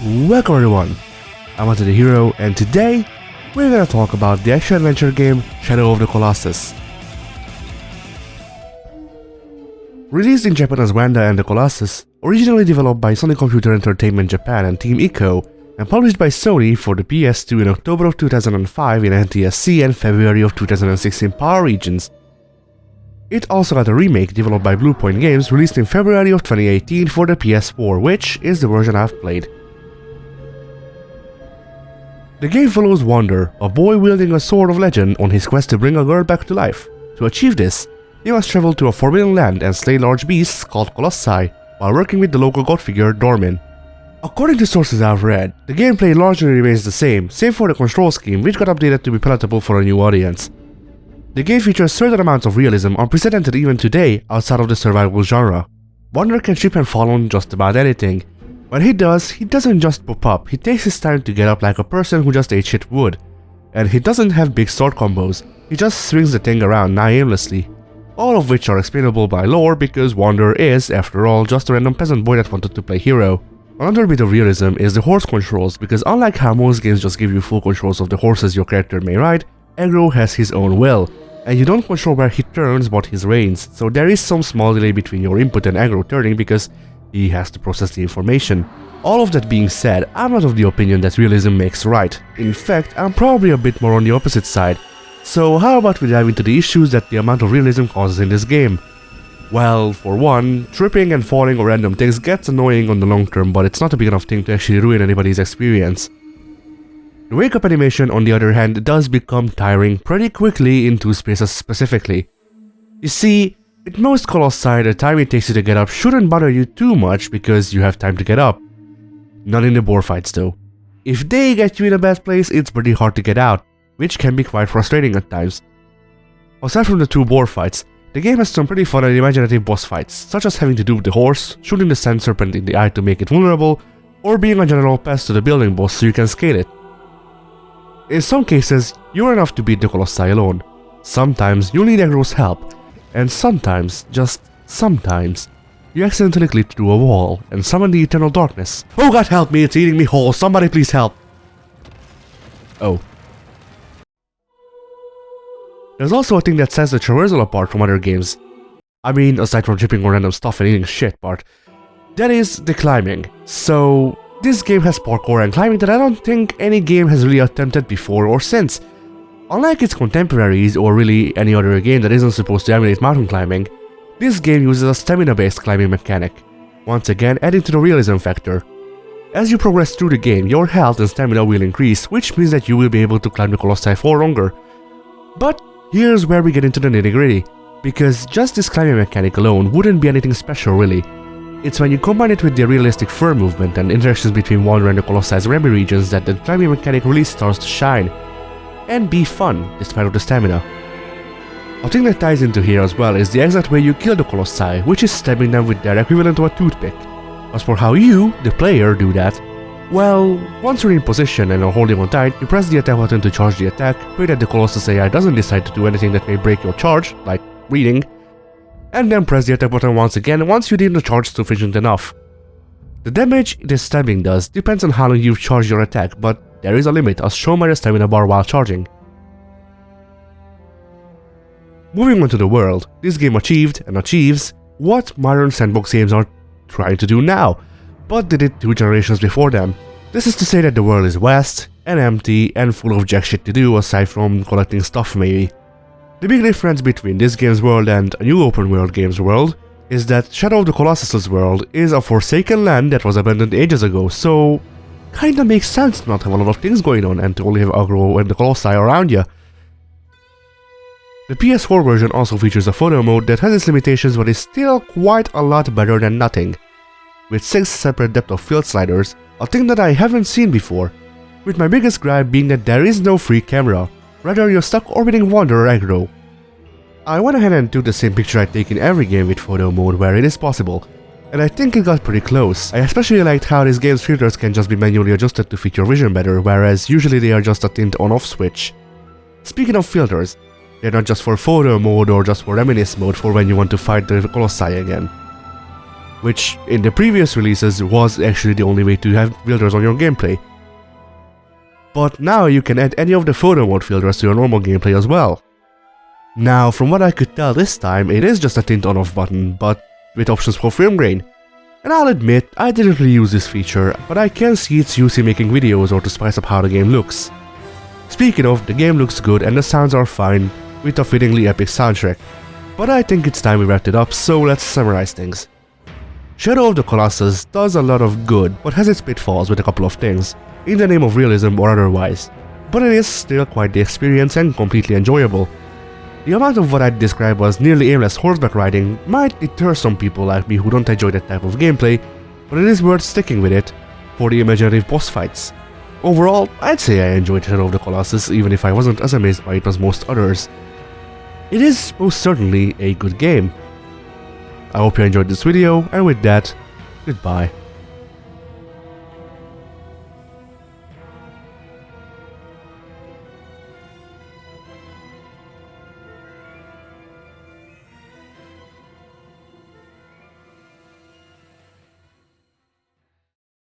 Welcome everyone, I'm Untitled Hero, and today we're gonna talk about the action-adventure game Shadow of the Colossus. Released in Japan as Wanda and the Colossus, originally developed by Sony Computer Entertainment Japan and Team Ico, and published by Sony for the PS2 in October of 2005 in NTSC and February of 2006 in PAL regions. It also got a remake developed by Bluepoint Games released in February of 2018 for the PS4, which is the version I've played. The game follows Wander, a boy wielding a sword of legend on his quest to bring a girl back to life. To achieve this, he must travel to a forbidden land and slay large beasts called Colossi, while working with the local god figure Dormin. According to sources I've read, the gameplay largely remains the same, save for the control scheme which got updated to be palatable for a new audience. The game features certain amounts of realism unprecedented even today outside of the survival genre. Wander can trip and fall on just about anything. When he does, he doesn't just pop up, he takes his time to get up like a person who just ate shit would. And he doesn't have big sword combos, he just swings the thing around nigh aimlessly. All of which are explainable by lore because Wander is, after all, just a random peasant boy that wanted to play hero. Another bit of realism is the horse controls, because unlike how most games just give you full controls of the horses your character may ride, Aggro has his own will, and you don't control where he turns but his reins, so there is some small delay between your input and Aggro turning because he has to process the information. All of that being said, I'm not of the opinion that realism makes right. In fact, I'm probably a bit more on the opposite side. So how about we dive into the issues that the amount of realism causes in this game? Well, for one, tripping and falling on random things gets annoying on the long term, but it's not a big enough thing to actually ruin anybody's experience. The wake up animation, on the other hand, does become tiring pretty quickly in two spaces specifically. You see, with most Colossi, the time it takes you to get up shouldn't bother you too much because you have time to get up. Not in the boar fights though. If they get you in a bad place, it's pretty hard to get out, which can be quite frustrating at times. Aside from the two boar fights, the game has some pretty fun and imaginative boss fights, such as having to do with the horse, shooting the sand serpent in the eye to make it vulnerable, or being a general pest to the building boss so you can scale it. In some cases, you're enough to beat the Colossi alone. Sometimes you'll need Aggro's help, and sometimes, just sometimes, you accidentally clip through a wall and summon the eternal darkness. Oh god help me, it's eating me whole, somebody please help! Oh. There's also a thing that sets the traversal apart from other games. I mean, aside from tripping on random stuff and eating shit part. That is the climbing. So, this game has parkour and climbing that I don't think any game has really attempted before or since. Unlike its contemporaries or really any other game that isn't supposed to emulate mountain climbing, this game uses a stamina-based climbing mechanic, once again adding to the realism factor. As you progress through the game, your health and stamina will increase, which means that you will be able to climb the Colossi for longer. But here's where we get into the nitty-gritty, because just this climbing mechanic alone wouldn't be anything special really. It's when you combine it with the realistic fur movement and interactions between Wander and the Colossi Remy regions that the climbing mechanic really starts to shine. And be fun, despite of the stamina. A thing that ties into here as well is the exact way you kill the Colossi, which is stabbing them with their equivalent to a toothpick. As for how you, the player, do that, well, once you're in position and are holding on tight, you press the attack button to charge the attack, pray that the Colossus AI doesn't decide to do anything that may break your charge, like reading, and then press the attack button once again once you deem the charge sufficient enough. The damage this stabbing does depends on how long you've charged your attack, but there is a limit as shown by the stamina bar while charging. Moving on to the world, this game achieved and achieves what modern sandbox games are trying to do now, but did it 2 generations before them. This is to say that the world is vast and empty and full of jack shit to do aside from collecting stuff maybe. The big difference between this game's world and a new open world game's world is that Shadow of the Colossus' world is a forsaken land that was abandoned ages ago, so kinda makes sense to not have a lot of things going on and to only have Aggro and the Colossi around you. The PS4 version also features a photo mode that has its limitations but is still quite a lot better than nothing. With 6 separate depth of field sliders, a thing that I haven't seen before, with my biggest gripe being that there is no free camera, rather you're stuck orbiting Wander or Aggro. I went ahead and took the same picture I take in every game with photo mode where it is possible, and I think it got pretty close. I especially liked how this game's filters can just be manually adjusted to fit your vision better, whereas usually they are just a tint on-off switch. Speaking of filters, they're not just for photo mode or just for reminisce mode for when you want to fight the Colossi again. which in the previous releases was actually the only way to have filters on your gameplay. But now you can add any of the photo mode filters to your normal gameplay as well. Now, from what I could tell this time, it is just a tint on-off button, but with options for film grain. And I'll admit, I didn't really use this feature, but I can see its use in making videos or to spice up how the game looks. Speaking of, the game looks good and the sounds are fine, with a fittingly epic soundtrack. But I think it's time we wrapped it up, so let's summarize things. Shadow of the Colossus does a lot of good, but has its pitfalls with a couple of things, in the name of realism or otherwise. But it is still quite the experience and completely enjoyable. The amount of what I'd describe as nearly aimless horseback riding might deter some people like me who don't enjoy that type of gameplay, but it is worth sticking with it for the imaginative boss fights. Overall, I'd say I enjoyed Shadow of the Colossus even if I wasn't as amazed by it as most others. It is most certainly a good game. I hope you enjoyed this video, and with that, goodbye.